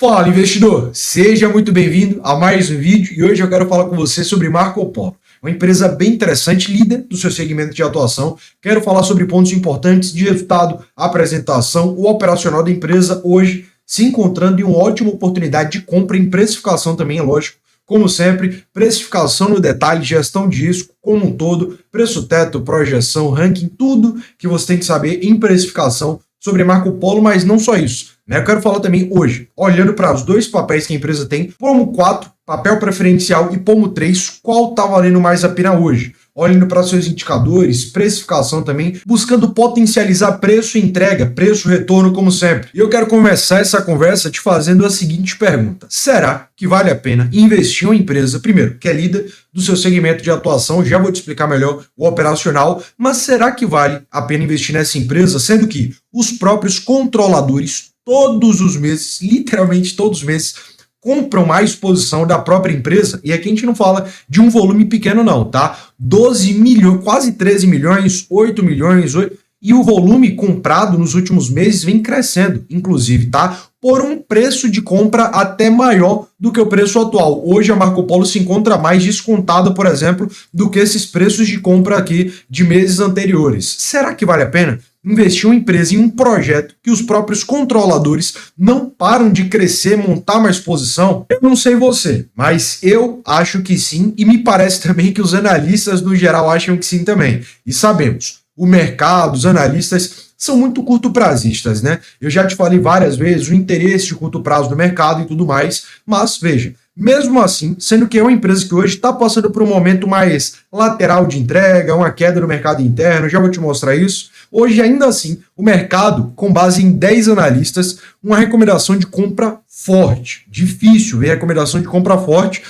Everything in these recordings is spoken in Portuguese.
Fala, investidor! Seja muito bem-vindo a mais um vídeo e hoje eu quero falar com você sobre Marco Polo, uma empresa bem interessante, líder do seu segmento de atuação. Quero falar sobre pontos importantes de resultado, apresentação, o operacional da empresa hoje se encontrando em uma ótima oportunidade de compra em precificação também, é lógico. Como sempre, precificação no detalhe, gestão de risco como um todo, preço teto, projeção, ranking, tudo que você tem que saber em precificação sobre Marco Polo, mas não só isso. Eu quero falar também hoje, olhando para os dois papéis que a empresa tem, Pomo 4, papel preferencial, e Pomo 3, qual está valendo mais a pena hoje? Olhando para seus indicadores, precificação também, buscando potencializar preço e entrega, preço retorno como sempre. E eu quero começar essa conversa te fazendo a seguinte pergunta: será que vale a pena investir em uma empresa, primeiro, que é líder do seu segmento de atuação? Já vou te explicar melhor o operacional, mas será que vale a pena investir nessa empresa, sendo que os próprios controladores todos os meses, literalmente todos os meses, compram mais exposição da própria empresa? E aqui a gente não fala de um volume pequeno não, tá? 12 milhões, quase 13 milhões, 8 milhões, e o volume comprado nos últimos meses vem crescendo, inclusive, tá? Por um preço de compra até maior do que o preço atual. Hoje a Marco Polo se encontra mais descontada, por exemplo, do que esses preços de compra aqui de meses anteriores. Será que vale a pena investir uma empresa em um projeto que os próprios controladores não param de crescer, montar mais posição? Eu não sei você, mas eu acho que sim, e me parece também que os analistas no geral acham que sim também. E sabemos, o mercado, os analistas são muito curto-prazistas, né? Eu já te falei várias vezes o interesse de curto prazo no mercado e tudo mais, mas veja, mesmo assim, sendo que é uma empresa que hoje está passando por um momento mais lateral de entrega, uma queda no mercado interno, já vou te mostrar isso. Hoje, ainda assim, o mercado, com base em 10 analistas, uma recomendação de compra forte. Difícil ver recomendação de compra forte.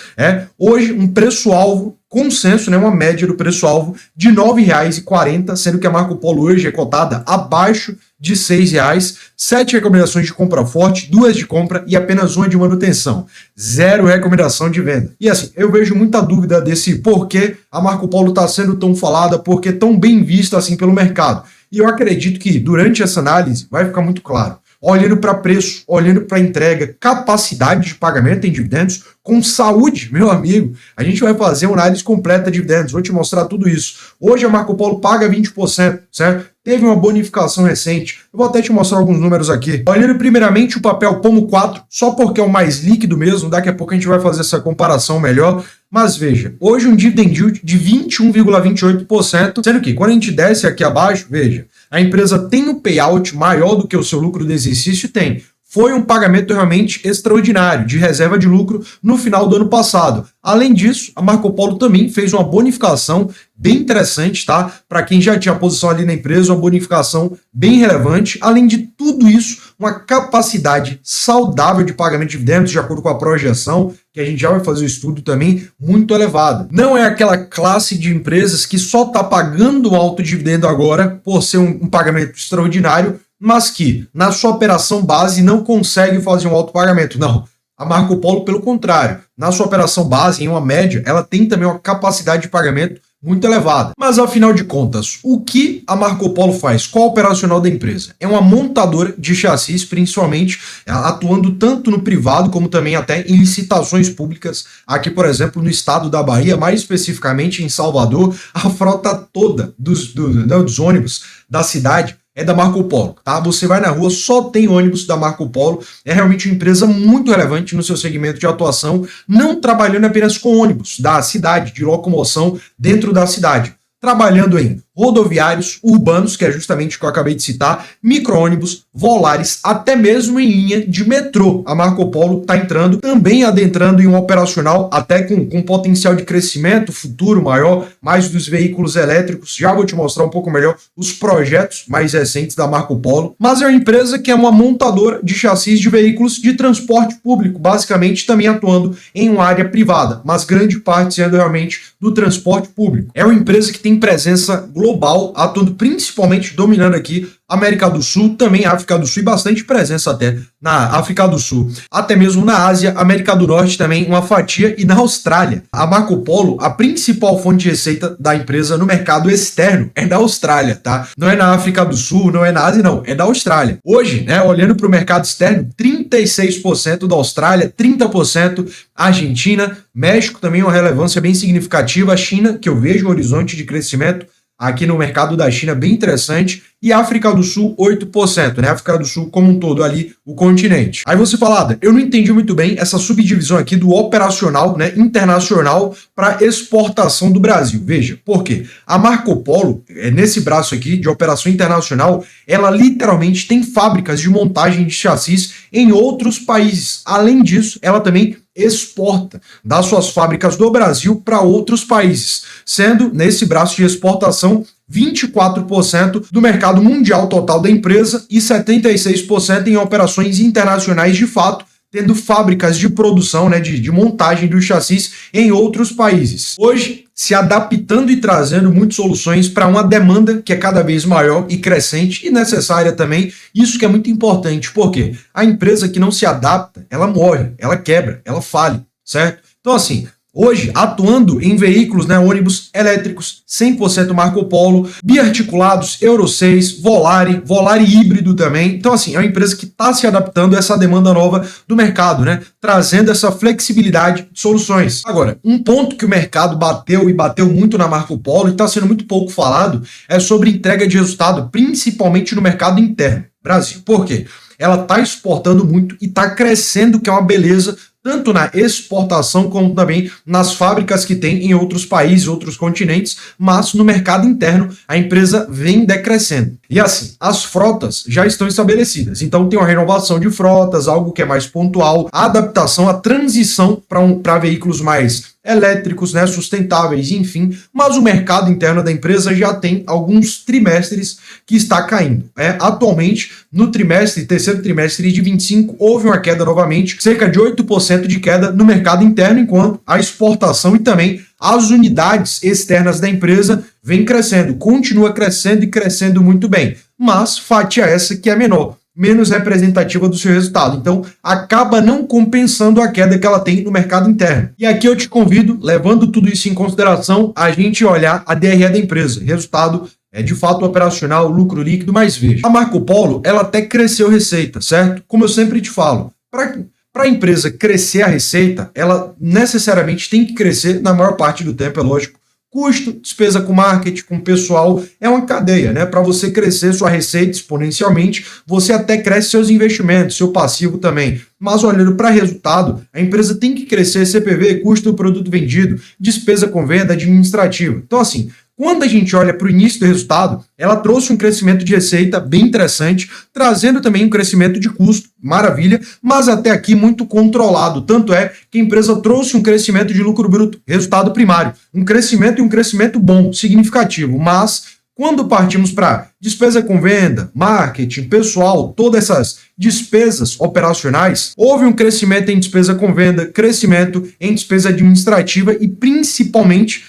Hoje, um preço-alvo, consenso, uma média do preço-alvo de R$ 9,40, sendo que a Marco Polo hoje é cotada abaixo de R$ 6,00, 7 recomendações de compra forte, 2 de compra e apenas uma de manutenção. 0 recomendação de venda. E assim, eu vejo muita dúvida desse porquê a Marco Polo está sendo tão falada, porquê tão bem vista assim pelo mercado. E eu acredito que durante essa análise vai ficar muito claro. Olhando para preço, olhando para entrega, capacidade de pagamento em dividendos, com saúde, meu amigo, a gente vai fazer uma análise completa de dividendos, vou te mostrar tudo isso. Hoje a Marco Polo paga 20%, certo? Teve uma bonificação recente, eu vou até te mostrar alguns números aqui. Olhando primeiramente o papel Pomo 4, só porque é o mais líquido mesmo, daqui a pouco a gente vai fazer essa comparação melhor. Mas veja, hoje um dividend yield de 21,28%, sendo que quando a gente desce aqui abaixo, veja, a empresa tem um payout maior do que o seu lucro do exercício tem. Foi um pagamento realmente extraordinário, de reserva de lucro no final do ano passado. Além disso, a Marco Polo também fez uma bonificação bem interessante, tá? Para quem já tinha posição ali na empresa, uma bonificação bem relevante. Além de tudo isso, uma capacidade saudável de pagamento de dividendos, de acordo com a projeção, que a gente já vai fazer o estudo também, muito elevada. Não é aquela classe de empresas que só está pagando um alto dividendo agora por ser um pagamento extraordinário, mas que na sua operação base não consegue fazer um alto pagamento. Não. A Marco Polo, pelo contrário, na sua operação base, em uma média, ela tem também uma capacidade de pagamento muito elevada. Mas afinal de contas, o que a Marco Polo faz? Qual o operacional da empresa? É uma montadora de chassis, principalmente atuando tanto no privado como também até em licitações públicas. Aqui, por exemplo, no estado da Bahia, mais especificamente em Salvador, a frota toda dos ônibus da cidade é da Marco Polo, tá? Você vai na rua, só tem ônibus da Marco Polo, é realmente uma empresa muito relevante no seu segmento de atuação, não trabalhando apenas com ônibus da cidade, de locomoção dentro da cidade, trabalhando em rodoviários, urbanos, que é justamente o que eu acabei de citar, micro-ônibus, volares, até mesmo em linha de metrô. A Marco Polo está entrando, também adentrando em um operacional até com potencial de crescimento futuro maior, mais dos veículos elétricos. Já vou te mostrar um pouco melhor os projetos mais recentes da Marco Polo. Mas é uma empresa que é uma montadora de chassis de veículos de transporte público, basicamente também atuando em uma área privada, mas grande parte sendo realmente do transporte público. É uma empresa que tem presença global global, atuando principalmente, dominando aqui América do Sul, também África do Sul e bastante presença até na África do Sul, até mesmo na Ásia, América do Norte também uma fatia e na Austrália. A Marco Polo, a principal fonte de receita da empresa no mercado externo é da Austrália, tá? Não é na África do Sul, não é na Ásia, não, é da Austrália. Hoje, né, olhando para o mercado externo, 36% da Austrália, 30% Argentina, México também uma relevância bem significativa, a China, que eu vejo um horizonte de crescimento aqui no mercado da China bem interessante, e África do Sul 8%, né? África do Sul como um todo ali, o continente. Aí você fala, eu não entendi muito bem essa subdivisão aqui do operacional, né, internacional para exportação do Brasil. Veja, por quê? A Marco Polo, nesse braço aqui de operação internacional, ela literalmente tem fábricas de montagem de chassis em outros países. Além disso, ela também exporta das suas fábricas do Brasil para outros países, sendo nesse braço de exportação 24% do mercado mundial total da empresa e 76% em operações internacionais de fato, tendo fábricas de produção, né, de montagem dos chassis em outros países. Hoje, se adaptando e trazendo muitas soluções para uma demanda que é cada vez maior e crescente e necessária também. Isso que é muito importante, porque a empresa que não se adapta, ela morre, ela quebra, ela fale, certo? Então, assim, hoje, atuando em veículos, né, ônibus elétricos, 100% Marco Polo, biarticulados, Euro 6, Volare híbrido também. Então, assim, é uma empresa que está se adaptando a essa demanda nova do mercado, né, trazendo essa flexibilidade de soluções. Agora, um ponto que o mercado bateu muito na Marco Polo e está sendo muito pouco falado é sobre entrega de resultado, principalmente no mercado interno, Brasil. Por quê? Ela está exportando muito e está crescendo, que é uma beleza, tanto na exportação como também nas fábricas que tem em outros países, outros continentes, mas no mercado interno a empresa vem decrescendo. E assim, as frotas já estão estabelecidas, então tem uma renovação de frotas, algo que é mais pontual, a adaptação, a transição para veículos mais elétricos, né, sustentáveis, enfim, mas o mercado interno da empresa já tem alguns trimestres que está caindo. Atualmente, no terceiro trimestre de 25, houve uma queda novamente, cerca de 8% de queda no mercado interno, enquanto a exportação e também as unidades externas da empresa vem crescendo, continua crescendo e crescendo muito bem, mas fatia essa que é menor, menos representativa do seu resultado. Então, acaba não compensando a queda que ela tem no mercado interno. E aqui eu te convido, levando tudo isso em consideração, a gente olhar a DRE da empresa. Resultado é de fato operacional, lucro líquido, mas veja. A Marco Polo, ela até cresceu receita, certo? Como eu sempre te falo, para a empresa crescer a receita, ela necessariamente tem que crescer na maior parte do tempo, é lógico. Custo, despesa com marketing, com pessoal, é uma cadeia, né? Para você crescer sua receita exponencialmente, você até cresce seus investimentos, seu passivo também. Mas olhando para resultado, a empresa tem que crescer CPV, custo do produto vendido, despesa com venda, administrativa. Então, assim, quando a gente olha para o início do resultado, ela trouxe um crescimento de receita bem interessante, trazendo também um crescimento de custo, maravilha, mas até aqui muito controlado. Tanto é que a empresa trouxe um crescimento de lucro bruto, resultado primário, um crescimento bom, significativo, mas quando partimos para despesa com venda, marketing, pessoal, todas essas despesas operacionais, houve um crescimento em despesa com venda, crescimento em despesa administrativa e principalmente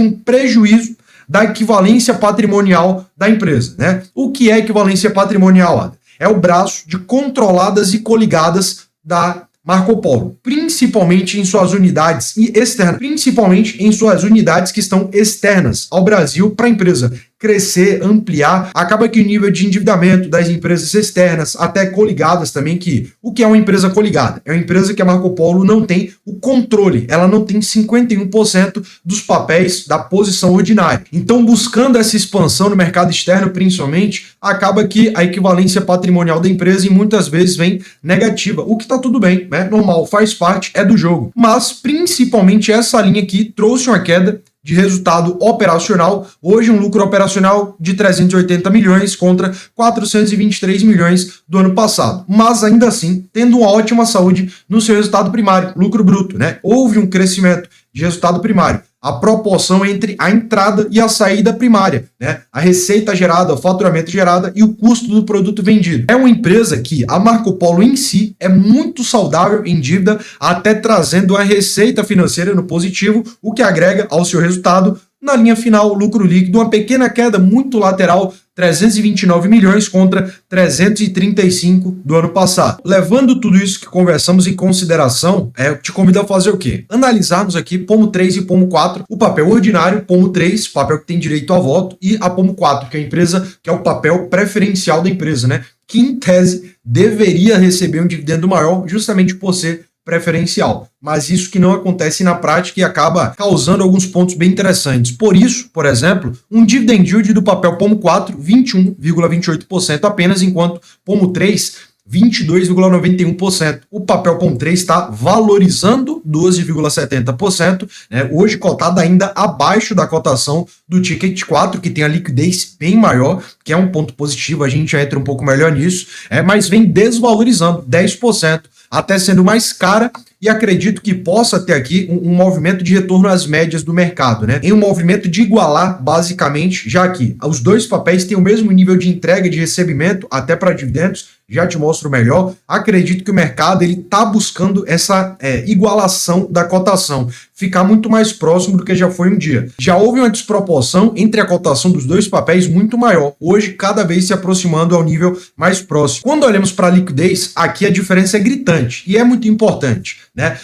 um prejuízo da equivalência patrimonial da empresa, né? O que é equivalência patrimonial, Ada? É o braço de controladas e coligadas da Marco Polo, principalmente em suas unidades e externas, principalmente em suas unidades que estão externas ao Brasil para a empresa crescer, ampliar, acaba que o nível de endividamento das empresas externas, até coligadas também, que o que é uma empresa coligada? É uma empresa que a Marco Polo não tem o controle, ela não tem 51% dos papéis da posição ordinária. Então, buscando essa expansão no mercado externo, principalmente, acaba que a equivalência patrimonial da empresa e muitas vezes vem negativa, o que está tudo bem, né? Normal, faz parte, é do jogo. Mas, principalmente, essa linha aqui trouxe uma queda de resultado operacional, hoje um lucro operacional de 380 milhões contra 423 milhões do ano passado, mas ainda assim tendo uma ótima saúde no seu resultado primário, lucro bruto, né? Houve um crescimento de resultado primário, a proporção entre a entrada e a saída primária, né? A receita gerada, o faturamento gerado e o custo do produto vendido. É uma empresa que a Marco Polo em si é muito saudável em dívida, até trazendo a receita financeira no positivo, o que agrega ao seu resultado Na linha final, lucro líquido, uma pequena queda muito lateral, 329 milhões contra 335 do ano passado. Levando tudo isso que conversamos em consideração, eu te convido a fazer o quê? Analisarmos aqui Pomo 3 e Pomo 4, o papel ordinário, Pomo 3, papel que tem direito a voto, e a Pomo 4, que é a empresa, que é o papel preferencial da empresa, né? Que em tese deveria receber um dividendo maior justamente por ser preferencial, mas isso que não acontece na prática e acaba causando alguns pontos bem interessantes. Por isso, por exemplo, um dividend yield do papel Pomo 4, 21,28% apenas, enquanto Pomo 3, 22,91%. O papel Pomo 3 está valorizando 12,70%, né? Hoje cotado ainda abaixo da cotação do Ticket 4, que tem a liquidez bem maior, que é um ponto positivo, a gente já entra um pouco melhor nisso, mas vem desvalorizando 10%, até sendo mais cara, e acredito que possa ter aqui um movimento de retorno às médias do mercado, né? Em um movimento de igualar, basicamente, já que os dois papéis têm o mesmo nível de entrega e de recebimento, até para dividendos, já te mostro melhor. Acredito que o mercado ele está buscando essa igualação da cotação, ficar muito mais próximo do que já foi um dia. Já houve uma desproporção entre a cotação dos dois papéis muito maior, hoje cada vez se aproximando ao nível mais próximo. Quando olhamos para a liquidez, aqui a diferença é gritante e é muito importante, né?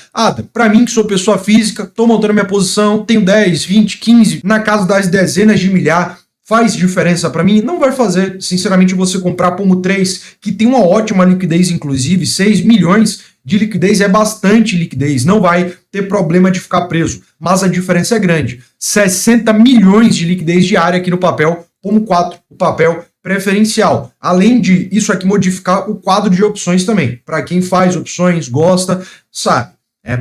Para mim que sou pessoa física, estou montando minha posição, tenho 10, 20, 15, na casa das dezenas de milhar. Faz diferença para mim? Não vai fazer. Sinceramente, você comprar Pomo 3, que tem uma ótima liquidez, inclusive 6 milhões de liquidez é bastante liquidez, não vai ter problema de ficar preso. Mas a diferença é grande. 60 milhões de liquidez diária aqui no papel Pomo 4, o papel preferencial. Além de isso aqui modificar o quadro de opções também. Para quem faz opções, gosta, sabe.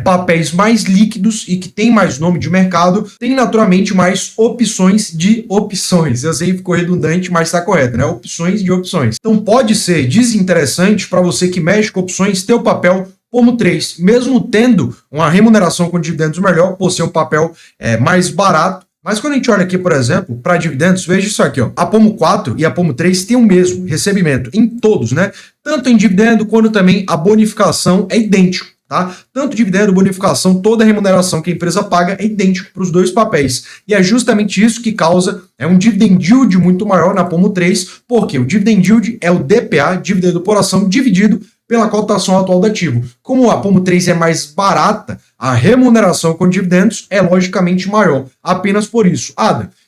Papéis mais líquidos e que tem mais nome de mercado, tem naturalmente mais opções de opções. Eu sei que ficou redundante, mas está correto, né? Opções de opções. Então pode ser desinteressante para você que mexe com opções ter o papel Pomo 3, mesmo tendo uma remuneração com dividendos melhor, por ser um papel mais barato. Mas quando a gente olha aqui, por exemplo, para dividendos, veja isso aqui, ó. A Pomo 4 e a Pomo 3 têm o mesmo recebimento em todos, né? Tanto em dividendo quanto também a bonificação é idêntico. Tá? Tanto dividendo, bonificação, toda a remuneração que a empresa paga é idêntico para os dois papéis. E é justamente isso que causa um dividend yield muito maior na Pomo 3, porque o dividend yield é o DPA, dividendo por ação, dividido pela cotação atual do ativo. Como a Pomo 3 é mais barata, a remuneração com dividendos é logicamente maior. Apenas por isso.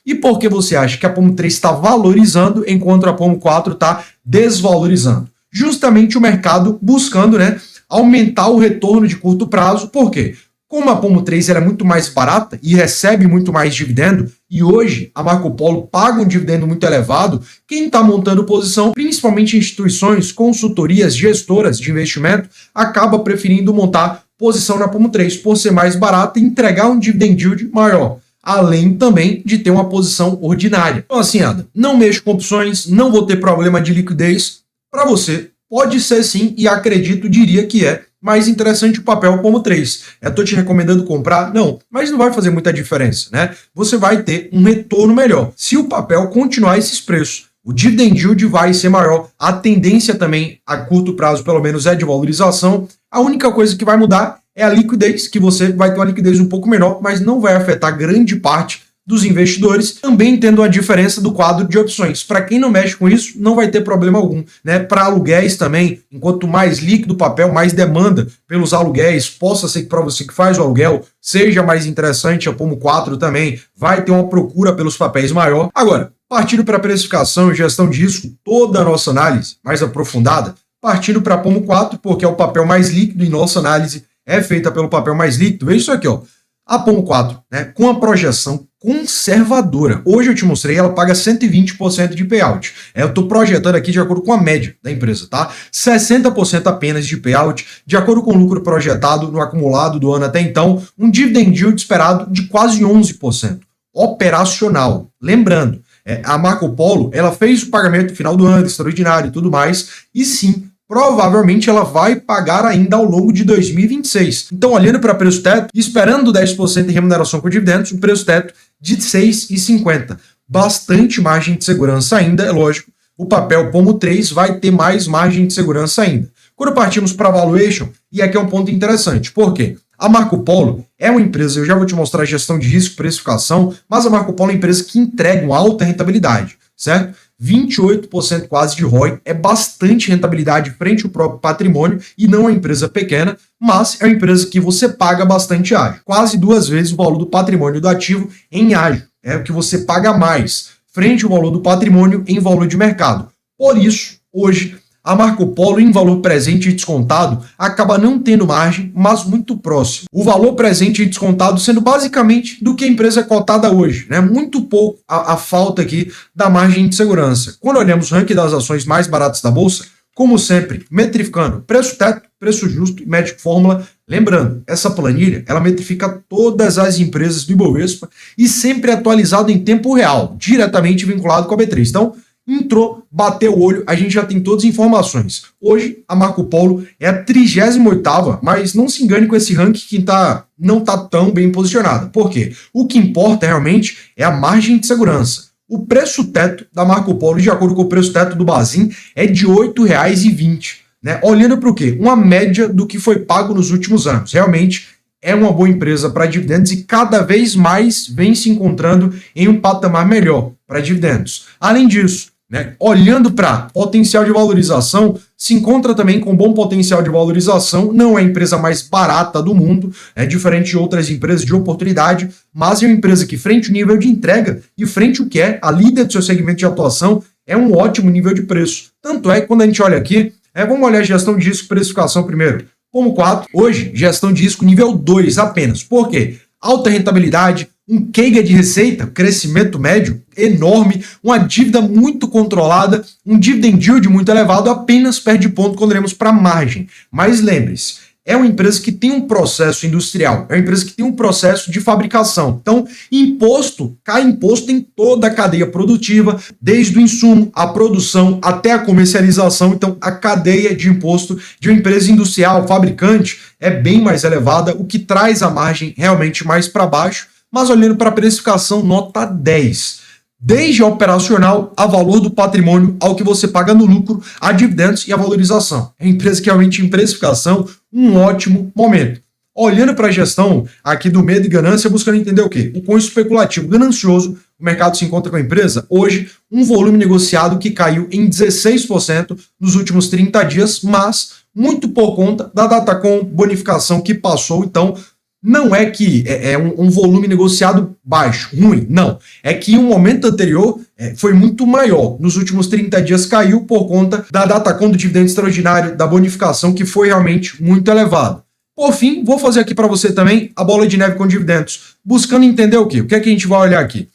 E por que você acha que a Pomo 3 está valorizando enquanto a Pomo 4 está desvalorizando? Justamente o mercado buscando, né, aumentar o retorno de curto prazo. Por quê? Como a Pomo 3 ela é muito mais barata e recebe muito mais dividendo, e hoje a Marco Polo paga um dividendo muito elevado, quem está montando posição, principalmente instituições, consultorias, gestoras de investimento, acaba preferindo montar posição na Pomo 3 por ser mais barata e entregar um dividend yield maior, além também de ter uma posição ordinária. Então assim, não mexo com opções, não vou ter problema de liquidez. Para você, pode ser sim, e acredito, diria que é mais interessante o papel Pomo 3. Estou te recomendando comprar? Não, mas não vai fazer muita diferença, né? Você vai ter um retorno melhor se o papel continuar esses preços. O dividend yield vai ser maior, a tendência também a curto prazo, pelo menos, é de valorização. A única coisa que vai mudar é a liquidez, que você vai ter uma liquidez um pouco menor, mas não vai afetar grande parte dos investidores, também tendo a diferença do quadro de opções. Para quem não mexe com isso, não vai ter problema algum, né? Para aluguéis também, enquanto mais líquido o papel, mais demanda pelos aluguéis, possa ser que para você que faz o aluguel, seja mais interessante, a Pomo 4 também vai ter uma procura pelos papéis maior. Agora, partindo para precificação e gestão de risco, toda a nossa análise mais aprofundada, partindo para a Pomo 4, porque é o papel mais líquido e nossa análise é feita pelo papel mais líquido. Veja isso aqui, ó. A Pomo 4, né, com a projeção conservadora. Hoje eu te mostrei, ela paga 120% de payout. Eu estou projetando aqui de acordo com a média da empresa, tá? 60% apenas de payout, de acordo com o lucro projetado no acumulado do ano até então, um dividend yield esperado de quase 11%. Operacional. Lembrando, a Marco Polo, ela fez o pagamento no final do ano, extraordinário e tudo mais, e sim, provavelmente ela vai pagar ainda ao longo de 2026. Então, olhando para preço teto, esperando 10% de remuneração com dividendos, um preço teto de R$ 6,50. Bastante margem de segurança ainda, é lógico. O papel Pomo 3 vai ter mais margem de segurança ainda. Quando partimos para a valuation, e aqui é um ponto interessante, por quê? A Marco Polo é uma empresa, eu já vou te mostrar a gestão de risco, precificação, mas a Marco Polo é uma empresa que entrega uma alta rentabilidade, certo? 28% quase de ROI é bastante rentabilidade frente ao próprio patrimônio e não é uma empresa pequena, mas é uma empresa que você paga bastante ágio. Quase 2 vezes o valor do patrimônio do ativo em ágio. É o que você paga mais frente ao valor do patrimônio em valor de mercado. Por isso, hoje, a Marco Polo em valor presente e descontado acaba não tendo margem, mas muito próximo. O valor presente e descontado sendo basicamente do que a empresa é cotada hoje, né? Muito pouco a falta aqui da margem de segurança. Quando olhamos o ranking das ações mais baratas da bolsa, como sempre, metrificando preço teto, preço justo e Magic Fórmula. Lembrando, essa planilha, ela metrifica todas as empresas do Ibovespa e sempre atualizado em tempo real, diretamente vinculado com a B3. Então, entrou, bateu o olho, a gente já tem todas as informações. Hoje, a Marco Polo é a 38ª, mas não se engane com esse ranking que não está tão bem posicionada. Por quê? O que importa realmente é a margem de segurança. O preço teto da Marco Polo, de acordo com o preço teto do Bazin, é de R$ 8,20. Né? Olhando para o quê? Uma média do que foi pago nos últimos anos. Realmente é uma boa empresa para dividendos e cada vez mais vem se encontrando em um patamar melhor para dividendos. Além disso, né, olhando para potencial de valorização, se encontra também com bom potencial de valorização, não é a empresa mais barata do mundo, é diferente de outras empresas de oportunidade, mas é uma empresa que frente ao nível de entrega e frente ao que é a líder do seu segmento de atuação, é um ótimo nível de preço. Tanto é que quando a gente olha aqui, vamos olhar a gestão de risco e precificação primeiro. Como 4, hoje, gestão de risco nível 2 apenas. Por quê? Alta rentabilidade, um CAGR de receita, crescimento médio enorme, uma dívida muito controlada, um dividend yield muito elevado, apenas perde ponto quando olhamos para a margem. Mas lembre-se, é uma empresa que tem um processo industrial, é uma empresa que tem um processo de fabricação. Então, cai imposto em toda a cadeia produtiva, desde o insumo, a produção, até a comercialização. Então, a cadeia de imposto de uma empresa industrial, fabricante, é bem mais elevada, o que traz a margem realmente mais para baixo. Mas olhando para a precificação, nota 10. Desde a operacional a valor do patrimônio, ao que você paga no lucro, a dividendos e a valorização. É uma empresa que realmente em precificação, um ótimo momento. Olhando para a gestão aqui do medo e ganância, buscando entender o quê? O quão especulativo, ganancioso o mercado se encontra com a empresa. Hoje, um volume negociado que caiu em 16% nos últimos 30 dias, mas muito por conta da Datacom bonificação que passou. Então, não é que é um volume negociado baixo, ruim, não. É que em um momento anterior foi muito maior. Nos últimos 30 dias caiu por conta da Datacom do dividendo extraordinário, da bonificação, que foi realmente muito elevado. Por fim, vou fazer aqui para você também a bola de neve com dividendos, buscando entender o quê? O que é que a gente vai olhar aqui?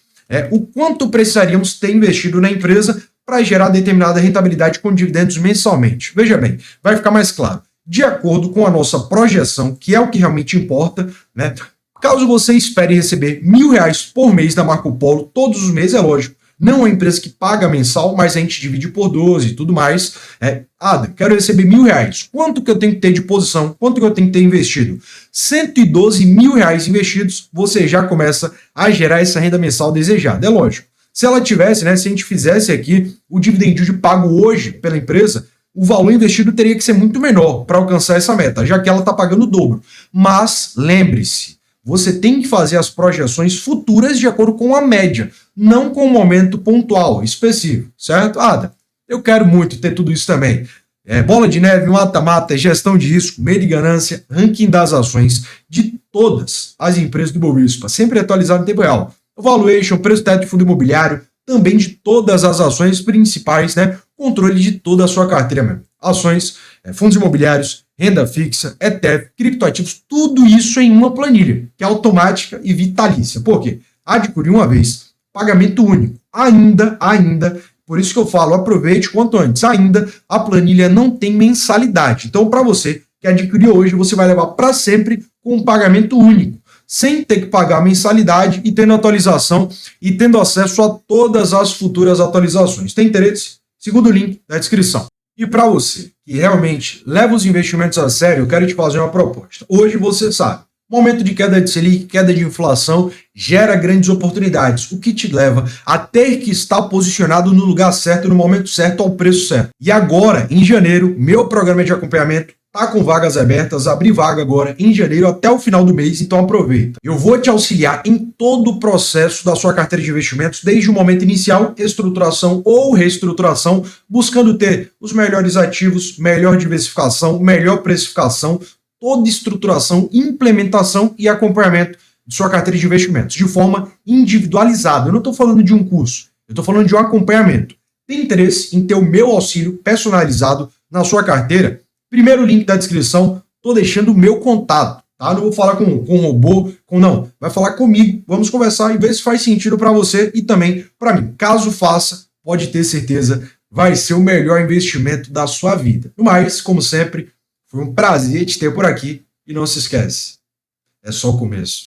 O quanto precisaríamos ter investido na empresa para gerar determinada rentabilidade com dividendos mensalmente. Veja bem, vai ficar mais claro. De acordo com a nossa projeção, que é o que realmente importa, né? Caso você espere receber R$1.000 por mês da Marco Polo, todos os meses, é lógico, não é uma empresa que paga mensal, mas a gente divide por 12 e tudo mais. Quero receber R$1.000. Quanto que eu tenho que ter de posição? Quanto que eu tenho que ter investido? R$112 mil investidos, você já começa a gerar essa renda mensal desejada. É lógico. Se ela tivesse, né? Se a gente fizesse aqui o dividend yield pago hoje pela empresa, o valor investido teria que ser muito menor para alcançar essa meta, já que ela está pagando o dobro. Mas lembre-se, você tem que fazer as projeções futuras de acordo com a média, não com o momento pontual, específico, certo? Eu quero muito ter tudo isso também. Bola de neve, mata-mata, gestão de risco, medo e ganância, ranking das ações de todas as empresas do Ibovespa, sempre atualizado em tempo real. Valuation, preço teto de fundo imobiliário, também de todas as ações principais, né? Controle de toda a sua carteira mesmo. Ações, fundos imobiliários, renda fixa, ETF, criptoativos, tudo isso em uma planilha, que é automática e vitalícia. Por quê? Adquirir uma vez, pagamento único. Ainda, por isso que eu falo, aproveite quanto antes. Ainda, a planilha não tem mensalidade. Então, para você que adquirir hoje, você vai levar para sempre com um pagamento único, sem ter que pagar a mensalidade e tendo atualização e tendo acesso a todas as futuras atualizações. Tem interesse? Segundo o link da descrição. E para você que realmente leva os investimentos a sério, eu quero te fazer uma proposta. Hoje você sabe, momento de queda de Selic, queda de inflação, gera grandes oportunidades, o que te leva a ter que estar posicionado no lugar certo, no momento certo, ao preço certo. E agora, em janeiro, meu programa de acompanhamento Tá com vagas abertas, abri vaga agora em janeiro até o final do mês, então aproveita. Eu vou te auxiliar em todo o processo da sua carteira de investimentos, desde o momento inicial, estruturação ou reestruturação, buscando ter os melhores ativos, melhor diversificação, melhor precificação, toda estruturação, implementação e acompanhamento de sua carteira de investimentos, de forma individualizada. Eu não estou falando de um curso, eu estou falando de um acompanhamento. Tem interesse em ter o meu auxílio personalizado na sua carteira? Primeiro link da descrição, tô deixando o meu contato, tá? Não vou falar com um robô, não. Vai falar comigo, vamos conversar e ver se faz sentido para você e também para mim. Caso faça, pode ter certeza, vai ser o melhor investimento da sua vida. No mais, como sempre, foi um prazer te ter por aqui e não se esquece, é só o começo.